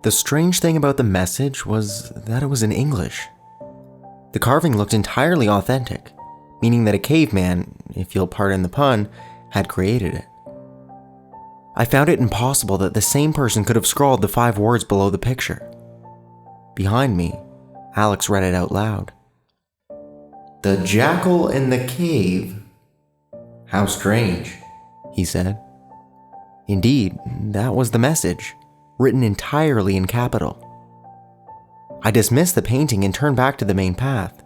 The strange thing about the message was that it was in English. The carving looked entirely authentic, meaning that a caveman, if you'll pardon the pun, had created it. I found it impossible that the same person could have scrawled the 5 words below the picture. Behind me, Alex read it out loud. "The jackal in the cave. How strange," he said. Indeed, that was the message, written entirely in capital. I dismissed the painting and turned back to the main path.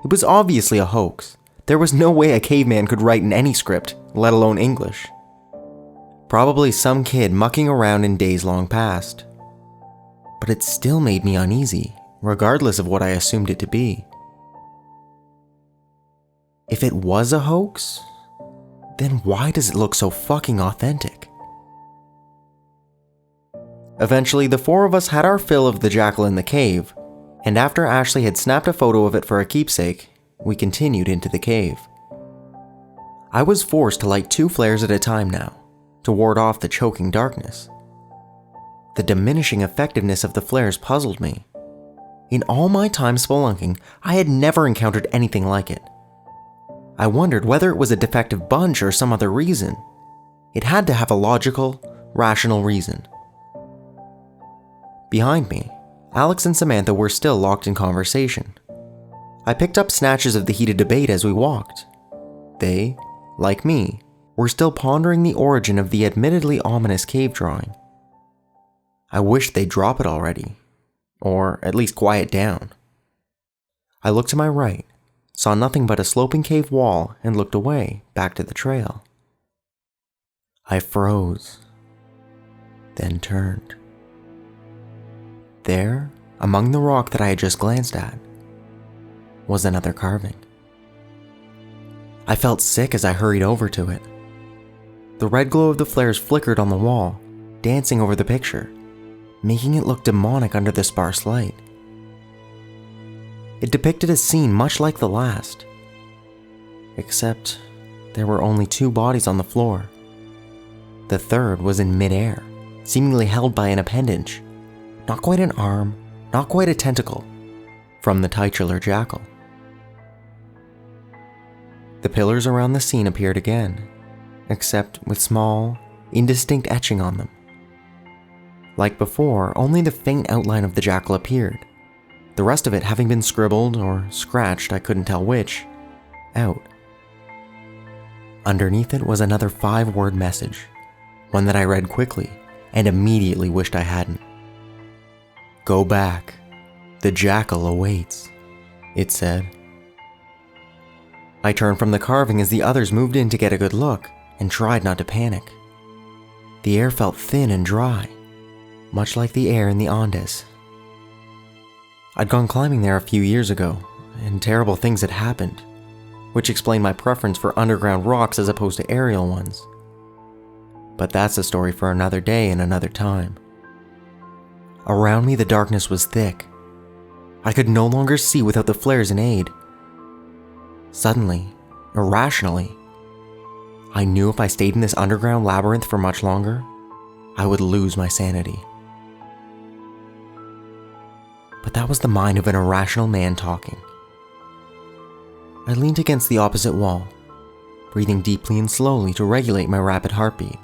It was obviously a hoax. There was no way a caveman could write in any script, let alone English. Probably some kid mucking around in days long past. But it still made me uneasy, regardless of what I assumed it to be. If it was a hoax, then why does it look so fucking authentic? Eventually, the 4 of us had our fill of the jackal in the cave, and after Ashley had snapped a photo of it for a keepsake, we continued into the cave. I was forced to light 2 flares at a time now, to ward off the choking darkness. The diminishing effectiveness of the flares puzzled me. In all my time spelunking, I had never encountered anything like it. I wondered whether it was a defective bunch or some other reason. It had to have a logical, rational reason. Behind me, Alex and Samantha were still locked in conversation. I picked up snatches of the heated debate as we walked. They, like me, were still pondering the origin of the admittedly ominous cave drawing. I wished they'd drop it already, or at least quiet down. I looked to my right, saw nothing but a sloping cave wall, and looked away, back to the trail. I froze, then turned. There, among the rock that I had just glanced at, was another carving. I felt sick as I hurried over to it. The red glow of the flares flickered on the wall, dancing over the picture, making it look demonic under the sparse light. It depicted a scene much like the last, except there were only 2 bodies on the floor. The third was in midair, seemingly held by an appendage, not quite an arm, not quite a tentacle, from the titular jackal. The pillars around the scene appeared again, except with small, indistinct etching on them. Like before, only the faint outline of the jackal appeared, the rest of it having been scribbled or scratched, I couldn't tell which, out. Underneath it was another 5-word message, one that I read quickly and immediately wished I hadn't. "Go back. The jackal awaits," it said. I turned from the carving as the others moved in to get a good look and tried not to panic. The air felt thin and dry, much like the air in the Andes. I'd gone climbing there a few years ago, and terrible things had happened, which explained my preference for underground rocks as opposed to aerial ones. But that's a story for another day and another time. Around me, the darkness was thick. I could no longer see without the flares in aid. Suddenly, irrationally, I knew if I stayed in this underground labyrinth for much longer, I would lose my sanity. But that was the mind of an irrational man talking. I leaned against the opposite wall, breathing deeply and slowly to regulate my rapid heartbeat.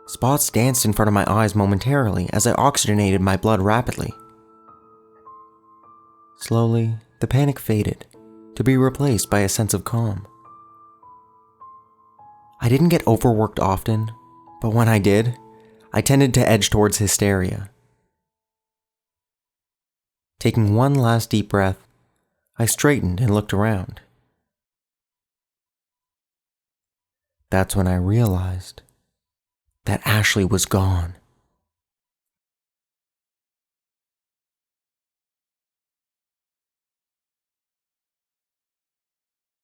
Spots danced in front of my eyes momentarily as I oxygenated my blood rapidly. Slowly, the panic faded, to be replaced by a sense of calm. I didn't get overworked often, but when I did, I tended to edge towards hysteria. Taking one last deep breath, I straightened and looked around. That's when I realized that Ashley was gone.